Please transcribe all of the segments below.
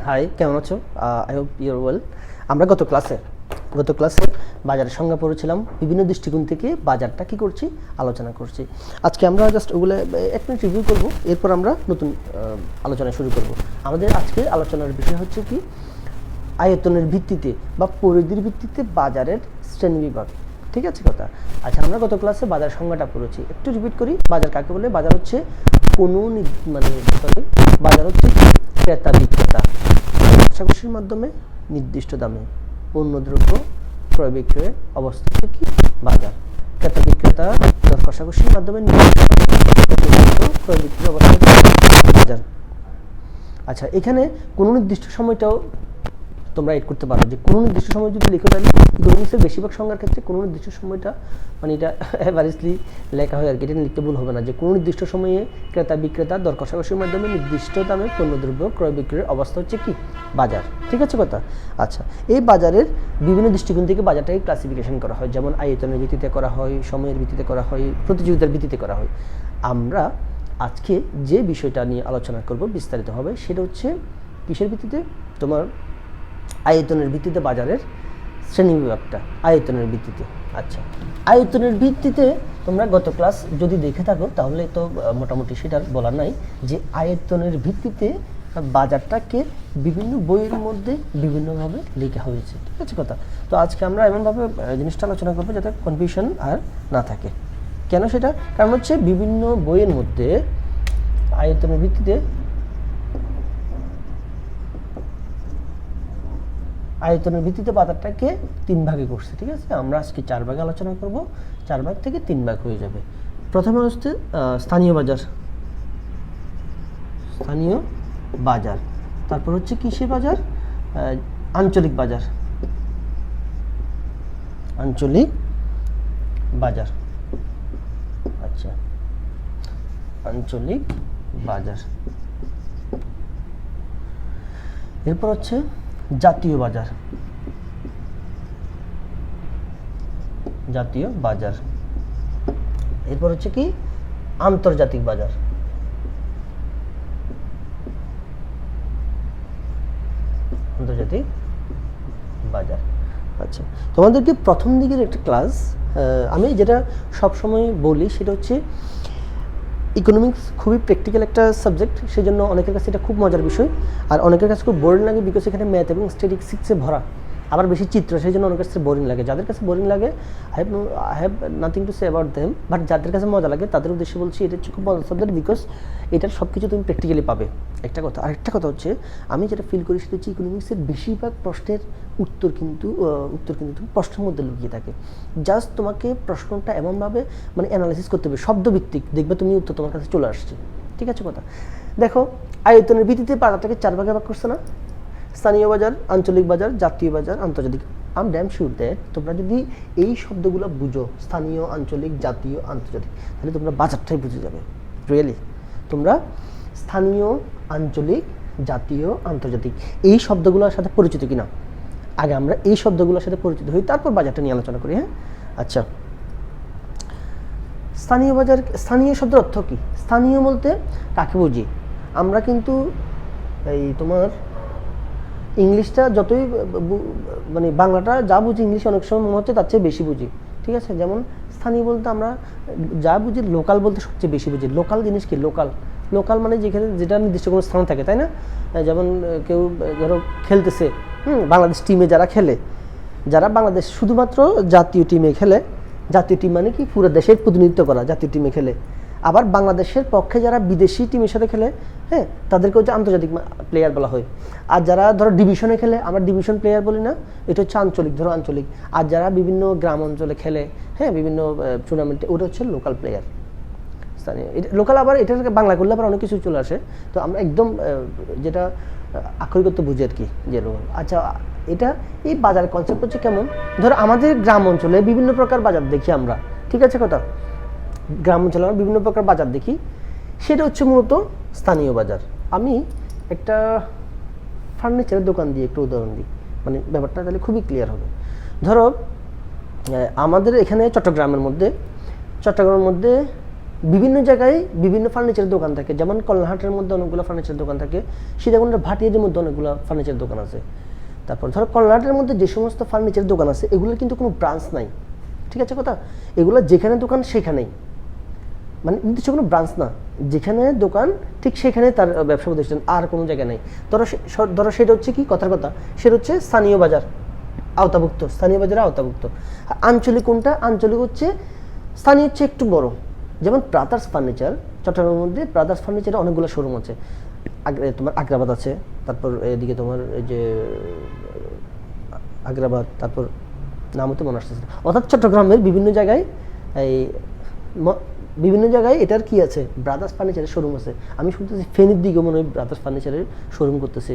High, কেমন আছো? I hope your well. আমরা গত ক্লাসে বাজারের সংজ্ঞা পড়েছিলাম, বিভিন্ন দৃষ্টিকোণ থেকে বাজারটা কি করছি আলোচনা করছি। আজকে আমরা জাস্ট ওগুলো এক মিনিট রিভিউ করব, এরপর আমরা নতুন আলোচনা শুরু করব। আমাদের আজকে আলোচনার বিষয় হচ্ছে কি, আয়তনের ভিত্তিতে বা পরিধির ভিত্তিতে বাজারের শ্রেণীবিভাগ। ঠিক আছে কথা? আচ্ছা, আমরা গত ক্লাসে বাজার সংজ্ঞাটা পড়েছি, একটু রিপিট করি। বাজার কাকে বলে? বাজার হচ্ছে কোনো বাজার হচ্ছে ক্রেতা বিক্রেতা কষাকষির মাধ্যমে নির্দিষ্ট দামে পণ্যদ্রব্য ক্রয় বিক্রয়ের অবস্থা হচ্ছে কি বাজার। ক্রেতা বিক্রেতা দর কষাকষির মাধ্যমে ক্রয় বিক্রয়ের অবস্থা হচ্ছে বাজার। আচ্ছা, এখানে কোনো নির্দিষ্ট সময়টাও তোমরা এড করতে পারো, যে কোনো নির্দিষ্ট সময় যদি লিখে থাকি। ইকোনমিক্সের বেশিরভাগ সংজ্ঞার ক্ষেত্রে কোনো নির্দিষ্ট সময়টা মানে এটা অ্যাভারেজলি লেখা হয় আর কি, এটা লিখতে ভুল হবে না, যে কোনো নির্দিষ্ট সময়ে ক্রেতা বিক্রেতা দর কষাকষির মাধ্যমে নির্দিষ্ট দামে পণ্যদ্রব্য ক্রয় বিক্রয়ের অবস্থা হচ্ছে কি বাজার। ঠিক আছে কথা? আচ্ছা, এই বাজারের বিভিন্ন দৃষ্টিকোণ থেকে বাজারটাকে ক্লাসিফিকেশন করা হয়, যেমন আয়তনের ভিত্তিতে করা হয়, সময়ের ভিত্তিতে করা হয়, প্রতিযোগিতার ভিত্তিতে করা হয়। আমরা আজকে যে বিষয়টা নিয়ে আলোচনা করব বিস্তারিতভাবে, সেটা হচ্ছে কিসের ভিত্তিতে? তোমার আয়তনের ভিত্তিতে বাজারের শ্রেণীবিভাগটা আয়তনের ভিত্তিতে। আচ্ছা, আয়তনের ভিত্তিতে তোমরা গত ক্লাস যদি দেখে থাকো তাহলে তো মোটামুটি সেটার বলার নাই, যে আয়তনের ভিত্তিতে বাজারটাকে বিভিন্ন বইয়ের মধ্যে বিভিন্নভাবে লেখা হয়েছে। ঠিক আছে কথা? তো আজকে আমরা এমনভাবে জিনিসটা আলোচনা করবো যাতে কনফিউশন আর না থাকে। কেন সেটা? কারণ হচ্ছে বিভিন্ন বইয়ের মধ্যে আয়তনের ভিত্তিতে বাজারটাকে 3 ভাগে করছে। ঠিক আছে? আমরা আজকে 4 ভাগে আলোচনা করব, 4 ভাগ থেকে 3 ভাগ হয়ে যাবে। প্রথমে হচ্ছে স্থানীয় বাজার, তারপর হচ্ছে কিসের বাজার? আঞ্চলিক বাজার। আচ্ছা, আঞ্চলিক বাজার। এরপর হচ্ছে জাতীয় বাজার। এরপর হচ্ছে কি আন্তর্জাতিক বাজার। আচ্ছা, তোমাদেরকে প্রথম দিকের একটা ক্লাস আমি যেটা সবসময় বলি, সেটা হচ্ছে ইকোনমিক্স খুবই প্র্যাকটিক্যাল একটা সাবজেক্ট, সেই জন্য অনেকের কাছে এটা খুব মজার বিষয়, আর অনেকের কাছে খুব বোরিং লাগে, বিকজ এখানে ম্যাথ এবং স্ট্যাটিস্টিক্সে ভরা, আবার বেশি চিত্র, সেই জন্য অনেকের কাছে বোরিং লাগে। যাদের কাছে বোরিং লাগে I have nothing to say about them, but যাদের কাছে মজা লাগে তাদের উদ্দেশ্যে বলছি, এটা হচ্ছে খুব মজার সাবজেক্ট, বিকজ এটার সব কিছু তুমি প্র্যাকটিক্যালি পাবে। একটা কথা। আরেকটা কথা হচ্ছে, আমি যেটা ফিল করি সেটা হচ্ছে ইকোনমিক্সের বেশিরভাগ প্রশ্নের উত্তর কিন্তু তুমি প্রশ্নের মধ্যে লুকিয়ে থাকে। জাস্ট তোমাকে প্রশ্নটা এমনভাবে মানে অ্যানালাইসিস করতে হবে, শব্দভিত্তিক, দেখবে তুমি উত্তর তোমার কাছে চলে আসছে। ঠিক আছে কথা? দেখো, আয়তনের ভিত্তিতে বাজারটাকে 4 ভাগে ভাগ করছে না? স্থানীয় বাজার, আঞ্চলিক বাজার, জাতীয় বাজার, আন্তর্জাতিক। আম ড্যাম শিওর দ্যাট তোমরা যদি এই শব্দগুলো বুঝো, স্থানীয়, আঞ্চলিক, জাতীয়, আন্তর্জাতিক, তাহলে তোমরা বাজারটাই বুঝে যাবে। রিয়েলি তোমরা স্থানীয়, আঞ্চলিক, জাতীয়, আন্তর্জাতিক এই শব্দগুলোর সাথে পরিচিত কিনা? আগে আমরা এই শব্দগুলোর সাথে পরিচিত হই, তারপর বাজারটা নিয়ে আলোচনা করি। হ্যাঁ, আচ্ছা, স্থানীয় বাজার, স্থানীয় শব্দের অর্থ কি? স্থানীয় বলতে কাকে বুঝি? আমরা কিন্তু এই তোমার ইংলিশটা যতই মানে বাংলাটা যা বুঝি, ইংলিশ অনেক সময় মনে হচ্ছে তার চেয়ে বেশি বুঝি। ঠিক আছে? যেমন স্থানীয় বলতে আমরা যা বুঝি, লোকাল বলতে সবচেয়ে বেশি বুঝি। লোকাল জিনিস কি? লোকাল মানে যেখানে যেটা নির্দিষ্ট কোনো স্থান থাকে, তাই না? যেমন কেউ ধরো খেলতেছে, বাংলাদেশ টিমে যারা খেলে, যারা বাংলাদেশ শুধুমাত্র জাতীয় টিমে খেলে, জাতীয় টিম মানে কি পুরো দেশের প্রতিনিধিত্ব করা, জাতীয় টিমে খেলে। আবার বাংলাদেশের পক্ষে যারা বিদেশি টিমের সাথে খেলে, হ্যাঁ, তাদেরকে হচ্ছে আন্তর্জাতিক প্লেয়ার বলা হয়। আর যারা ধরো ডিভিশনে খেলে, আমরা ডিভিশন প্লেয়ার বলি না, এটা হচ্ছে আঞ্চলিক, ধরো আঞ্চলিক। আর যারা বিভিন্ন গ্রাম অঞ্চলে খেলে, হ্যাঁ, বিভিন্ন টুর্নামেন্টে, ওটা হচ্ছে লোকাল প্লেয়ার, স্থানীয়। এটা লোকাল, আবার এটাকে বাংলা করলে আবার অনেক কিছু চলে আসে। তো আমরা একদম যেটা আক্ষরিকত্ব বুঝি আর কি, যে লোকাল। আচ্ছা, এটা এই বাজারের কনসেপ্ট হচ্ছে কেমন? ধরো আমাদের গ্রাম অঞ্চলে বিভিন্ন প্রকার বাজার দেখি আমরা। ঠিক আছে কথা? গ্রাম অঞ্চলে আমরা বিভিন্ন প্রকার বাজার দেখি, সেটা হচ্ছে মূলত স্থানীয় বাজার। আমি একটা ফার্নিচারের দোকান দিয়ে একটু উদাহরণ দিই, মানে ব্যাপারটা তাহলে খুবই ক্লিয়ার হবে। ধরো আমাদের এখানে চট্টগ্রামের মধ্যে বিভিন্ন জায়গায় বিভিন্ন ফার্নিচারের দোকান থাকে, যেমন কল্যাণহাটের মধ্যে অনেকগুলো ফার্নিচারের দোকান থাকে, সীতাকুণ্ডের ভাটিয়াদের মধ্যে অনেকগুলো ফার্নিচারের দোকান আছে। তারপর ধরো কল্যাণহাটের মধ্যে যে সমস্ত ফার্নিচারের দোকান আছে এগুলোর কিন্তু কোনো ব্রাঞ্চ নাই, ঠিক আছে কথা, এগুলো যেখানে দোকান সেখানেই, মানে নির্দিষ্ট কোনো ব্রাঞ্চ না, যেখানে দোকান ঠিক সেখানে তার ব্যবসা প্রতিষ্ঠান, আর কোনো জায়গায় নেই। ধরো সেটা হচ্ছে কি, কথার কথা, সেটা হচ্ছে স্থানীয় বাজার আওতাভুক্ত, স্থানীয় বাজারে আওতাভুক্ত। আঞ্চলিক কোনটা? আঞ্চলিক হচ্ছে স্থানীয় হচ্ছে একটু বড়, যেমন ব্রাদার্স ফার্নিচার, চট্টগ্রামের মধ্যে ব্রাদার্স ফার্নিচারে অনেকগুলো শোরুম আছে, তোমার আগ্রাবাদ আছে, তারপর এদিকে তোমার এই যে আগ্রাবাদ, তারপর নামও তো মনে আসতেছে, অর্থাৎ চট্টগ্রামের বিভিন্ন জায়গায় এটার কি আছে, ব্রাদার্স ফার্নিচারের শোরুম আছে। আমি শুনতেছি ফেনীর দিকেও মনে হয় ব্রাদার্স ফার্নিচারের শোরুম করতেছে,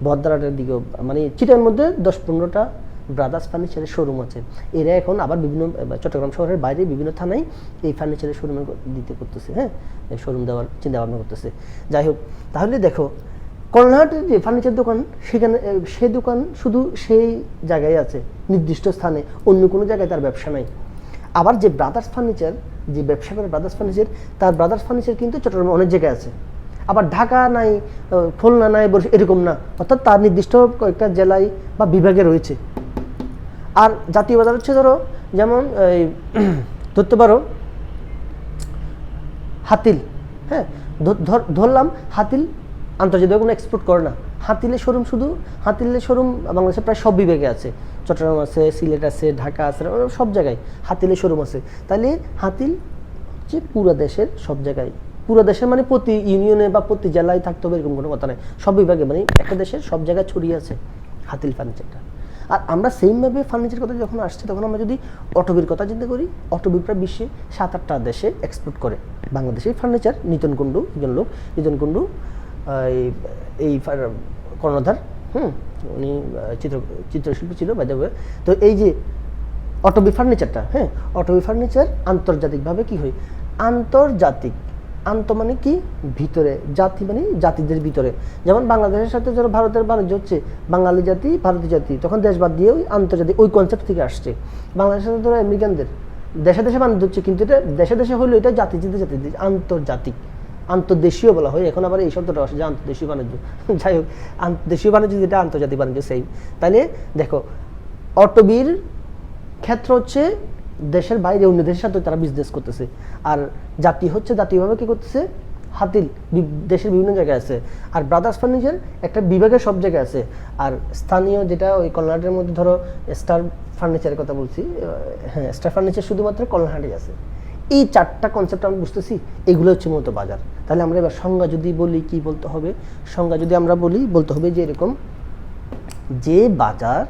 ভদ্রাটের দিকেও, মানে চিটার মধ্যে 10-15টা ব্রাদার্স ফার্নিচারের শোরুম আছে। এরা এখন আবার বিভিন্ন চট্টগ্রাম শহরের বাইরে বিভিন্ন থানায় এই ফার্নিচারের শোরুম দিতে করতেছে, হ্যাঁ, শোরুম দেওয়ার চিন্তা ভাবনা করতেছে। যাই হোক, তাহলে দেখো কল্যাণহাটের যে ফার্নিচার দোকান, সেখানে সে দোকান শুধু সেই জায়গায় আছে, নির্দিষ্ট স্থানে, অন্য কোনো জায়গায় তার ব্যবসা নাই। আবার যে ব্রাদার্স ফার্নিচার, যে ব্যবসা করে ব্রাদার্স ফার্নিচার, তার ব্রাদার্স ফার্নিচার কিন্তু চট্টগ্রামে অনেক জায়গায় আছে, আবার ঢাকা নাই, খুলনা নাই, এরকম না, অর্থাৎ তার নির্দিষ্ট কয়েকটা জেলায় বা বিভাগে রয়েছে। আর জাতীয় বাজার হচ্ছে ধরো, যেমন ধরতে পারো হাতিল, হ্যাঁ, ধরলাম হাতিল আন্তর্জাতিক কোনো এক্সপোর্ট করে না, হাতিলের শোরুম বাংলাদেশের প্রায় সব বিভাগে আছে, চট্টগ্রাম আছে, সিলেট আছে, ঢাকা আছে, সব জায়গায় হাতিলের শোরুম আছে। তাহলে হাতিল হচ্ছে পুরো দেশের সব জায়গায়, পুরো দেশের মানে প্রতি ইউনিয়নে বা প্রতি জেলায় থাকতে হবে এরকম কোনো কথা নেই, সব বিভাগে, মানে একটা দেশের সব জায়গায় ছড়িয়ে আছে হাতিল ফার্নিচারটা। আর আমরা সেইমভাবে ফার্নিচার কথা যখন আসছে, তখন আমরা যদি অটোবির কথা চিন্তা করি, অটোবি প্রায় বিশ্বে 7-8টা দেশে এক্সপোর্ট করে বাংলাদেশের ফার্নিচার। নিতন কুণ্ডু, একজন লোক, নিতন কুণ্ডু এই কর্ণধার, উনি চিত্রশিল্পী ছিল বাই দ্য ওয়ে। তো এই যে অটোবি ফার্নিচারটা, হ্যাঁ, অটোবি ফার্নিচার আন্তর্জাতিকভাবে কি হয়, আন্তর্জাতিক, মানে কি, ভিতরে, জাতি মানে জাতিদের ভিতরে, যেমন বাংলাদেশের সাথে ধরো ভারতের বাণিজ্য হচ্ছে বাঙালি জাতি, ভারতীয় জাতি, তখন দেশ বাদ দিয়ে ওই আন্তর্জাতিক, ওই কনসেপ্ট থেকে আসছে। বাংলাদেশের সাথে ধরো আমেরিকানদের দেশে দেশে বাণিজ্য হচ্ছে, কিন্তু এটা দেশে দেশে হইলো এটা জাতিদের, আন্তর্জাতিক, আন্তর্দেশীয় বলা হয়। এখন আবার এই শব্দটা আসে যে আন্তর্দেশীয় বাণিজ্য, যাই হোক, আন্তর্দেশীয় বাণিজ্য যেটা আন্তর্জাতিক বাণিজ্য সেই। তাহলে দেখো অটোবির ক্ষেত্র হচ্ছে দেশের বাইরে অন্য দেশের সাথে তারা বিজনেস করতেছে, আর জাতি হচ্ছে জাতীয়ভাবে কি করতেছে, হাতিল দেশের বিভিন্ন জায়গায় আছে। আর ব্রাদার্স ফার্নিচার একটা বিভাগের সব জায়গায় আছে। আর স্থানীয় যেটা ওই কল্যাণহাটের মধ্যে ধরো স্টার ফার্নিচারের কথা বলছি, হ্যাঁ, স্টার ফার্নিচার শুধুমাত্র কল্যাণহাটেই আছে। এই 4টা কনসেপ্ট আমরা বুঝতেছি, এগুলো হচ্ছে মূলত বাজার। তাহলে আমরা এবার সংজ্ঞা যদি বলি, কি বলতে হবে, সংজ্ঞা যদি আমরা বলি, বলতে হবে যে এরকম, যে বাজার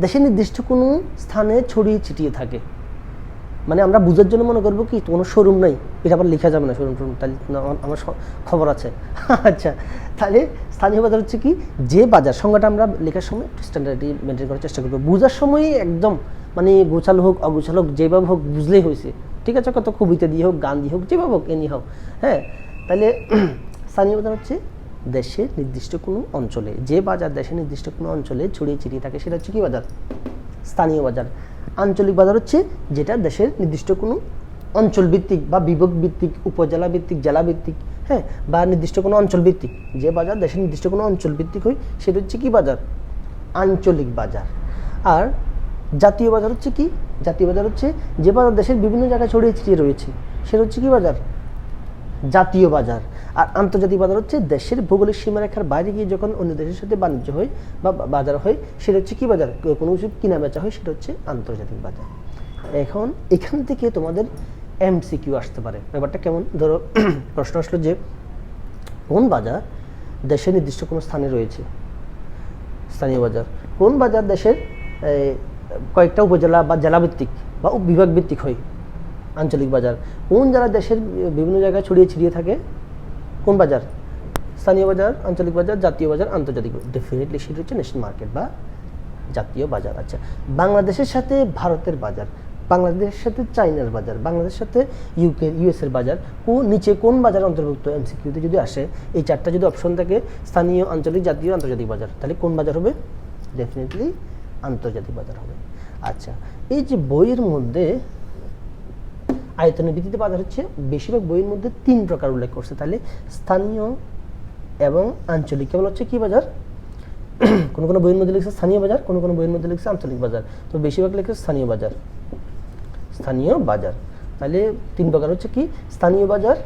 দেশের নির্দিষ্ট কোনো স্থানে ছড়িয়ে ছিটিয়ে থাকে, মানে আমরা বুঝার জন্য মনে করবো কি কোনো শোরুম নাই, এটা আবার লেখা যাবে না শোরুম, তাহলে আমার খবর আছে। আচ্ছা, তাহলে স্থানীয় বাজার হচ্ছে কি, যে বাজার, সংজ্ঞাটা আমরা লেখার সময় স্ট্যান্ডার্ডি মেনটেন করার চেষ্টা করবো, বোঝার সময় একদম মানে গোছালো হোক অগোছালো হোক, যেভাবে হোক বুঝলেই হয়েছে, ঠিক আছে, কত কবিতা দিয়ে হোক, গান দিয়ে হোক, যেভাবে হোক, এনি হোক, হ্যাঁ। তাহলে স্থানীয় বাজার হচ্ছে দেশের নির্দিষ্ট কোনো অঞ্চলে, যে বাজার দেশের নির্দিষ্ট কোনো অঞ্চলে ছড়িয়ে ছিটিয়ে থাকে, সেটা হচ্ছে কি বাজার, স্থানীয় বাজার। আঞ্চলিক বাজার হচ্ছে যেটা দেশের নির্দিষ্ট কোনো অঞ্চল ভিত্তিক বা বিভাগ ভিত্তিক, উপজেলা ভিত্তিক, জেলা ভিত্তিক, হ্যাঁ, বা নির্দিষ্ট কোনো অঞ্চল ভিত্তিক, যে বাজার দেশের নির্দিষ্ট কোনো অঞ্চল ভিত্তিক হয়, সেটা হচ্ছে কি বাজার, আঞ্চলিক বাজার। আর জাতীয় বাজার হচ্ছে কি, জাতীয় বাজার হচ্ছে যে বাজার দেশের বিভিন্ন জায়গায় ছড়িয়ে ছিটিয়ে রয়েছে, সেটা হচ্ছে কি বাজার, জাতীয় বাজার। আর আন্তর্জাতিক বাজার হচ্ছে দেশের ভৌগোলিক সীমারেখার বাইরে গিয়ে যখন অন্য দেশের সাথে বাণিজ্য হয় বা বাজার হয়, সেটা হচ্ছে কি বাজার, কোনো কিছু কিনা বেচা হয়, সেটা হচ্ছে আন্তর্জাতিক বাজার। এখন এখান থেকে তোমাদের এমসিকিউ আসতে পারে। ব্যাপারটা কেমন, ধরো প্রশ্ন আসলো যে কোন বাজার দেশের নির্দিষ্ট কোনো স্থানে রয়েছে, স্থানীয় বাজার, কোন বাজার দেশের কয়েকটা উপজেলা বা জেলা ভিত্তিক বা বিভাগ ভিত্তিক হয়, আঞ্চলিক বাজার। কোন যারা দেশের বিভিন্ন জায়গায় ছড়িয়ে ছিটিয়ে থাকে, কোন বাজার, স্থানীয় বাজার, আঞ্চলিক বাজার, জাতীয় বাজার, আন্তর্জাতিক। ডেফিনেটলি সেটা হচ্ছে ন্যাশনাল মার্কেট বা জাতীয় বাজার। আচ্ছা, বাংলাদেশের সাথে ভারতের বাজার, বাংলাদেশের সাথে চাইনার বাজার, বাংলাদেশের সাথে ইউএসের বাজার, নিচে কোন বাজার অন্তর্ভুক্ত, এমসিকিউতে যদি আসে এই 4টা যদি অপশন থাকে, স্থানীয়, আঞ্চলিক, জাতীয়, আন্তর্জাতিক বাজার, তাহলে কোন বাজার হবে, ডেফিনেটলি আন্তর্জাতিক বাজার হবে। আচ্ছা, এই যে বইয়ের মধ্যে আয়তনের ভিত্তিতে বাজার হচ্ছে বেশিরভাগ বইয়ের মধ্যে 3 প্রকার উল্লেখ করছে। তাহলে স্থানীয় এবং আঞ্চলিক কেবল হচ্ছে কি বাজার, কোন কোন বইয়ের মধ্যে লিখছে স্থানীয় বাজার, কোন কোন বইয়ের মধ্যে লিখছে আঞ্চলিক বাজার, তো বেশিরভাগ লিখছে স্থানীয় বাজার। স্থানীয় বাজার তাহলে 3 প্রকার হচ্ছে কি, স্থানীয় বাজার,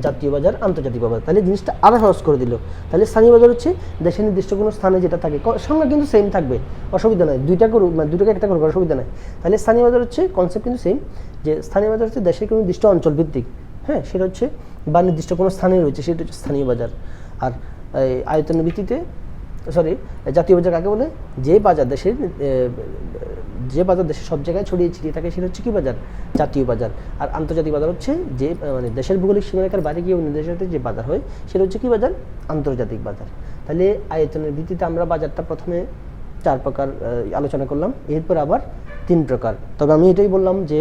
জাতীয় বাজার, আন্তর্জাতিক বাজার। তাহলে জিনিসটা আরো সহজ করে দিল। তাহলে স্থানীয় বাজার হচ্ছে দেশের নির্দিষ্ট কোনো স্থানে যেটা থাকে, সংজ্ঞা কিন্তু সেম থাকবে, অসুবিধা নাই, দুইটা করুক মানে দুটোকে একটা করুক, অসুবিধা নাই। তাহলে স্থানীয় বাজার হচ্ছে কনসেপ্ট কিন্তু সেম, যে স্থানীয় বাজার হচ্ছে দেশের কোনো নির্দিষ্ট অঞ্চল ভিত্তিক, হ্যাঁ সেটা হচ্ছে বা নির্দিষ্ট কোনো স্থানে রয়েছে সেটা হচ্ছে স্থানীয় বাজার। আর আয়তনের ভিত্তিতে জাতীয় বাজার কাকে বলে, যে বাজার দেশের সব জায়গায় ছড়িয়ে ছিটিয়ে থাকে সেটা হচ্ছে কি বাজার, জাতীয় বাজার। আর আন্তর্জাতিক বাজার হচ্ছে যে মানে দেশের ভৌগোলিক সীমারেখার বাইরে গিয়ে অন্য দেশের সাথে যে বাজার হয় সেটা হচ্ছে কি বাজার, আন্তর্জাতিক বাজার। তাহলে আয়তনের ভিত্তিতে আমরা বাজারটা প্রথমে 4 প্রকার আলোচনা করলাম, এরপর আবার 3 প্রকার। তবে আমি এটাই বললাম যে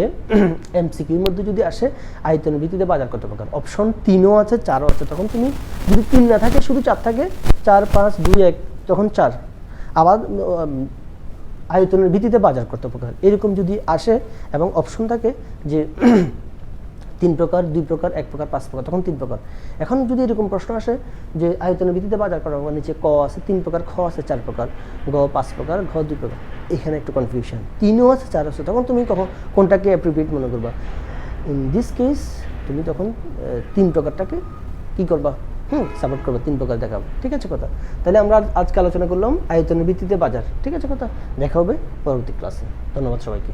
এমসিকিউর মধ্যে যদি আসে আয়তনের ভিত্তিতে বাজার কত প্রকার, অপশন 3ও আছে 4ও আছে, তখন তুমি যদি 3 না থাকে শুধু 4 থাকে, 4 5 2 1 তখন 4। আবার আয়তনের ভিত্তিতে বাজার কত প্রকার এরকম যদি আসে এবং অপশন থাকে যে 3 প্রকার, 2 প্রকার, 1 প্রকার, 5 প্রকার, তখন 3 প্রকার। এখন যদি এরকম প্রশ্ন আসে যে আয়তনের ভিত্তিতে বাজার করা, নিচে ক আছে 3 প্রকার, খ আছে 4 প্রকার, গ 5 প্রকার, ঘ 2 প্রকার, এখানে একটু কনফিউশন, 3ও আছে 4 আছে, তখন তুমি কোনটাকে অ্যাপ্রোপ্রিয়েট মনে করবা। ইন দিস কেস তুমি তখন 3 প্রকারটাকে কি করবা, সাপোর্ট করবো, 3 প্রকার দেখাবো, ঠিক আছে কথা। তাহলে আমরা আজকে আলোচনা করলাম আয়তনের ভিত্তিতে বাজার, ঠিক আছে কথা। দেখা হবে পরবর্তী ক্লাসে। ধন্যবাদ সবাইকে।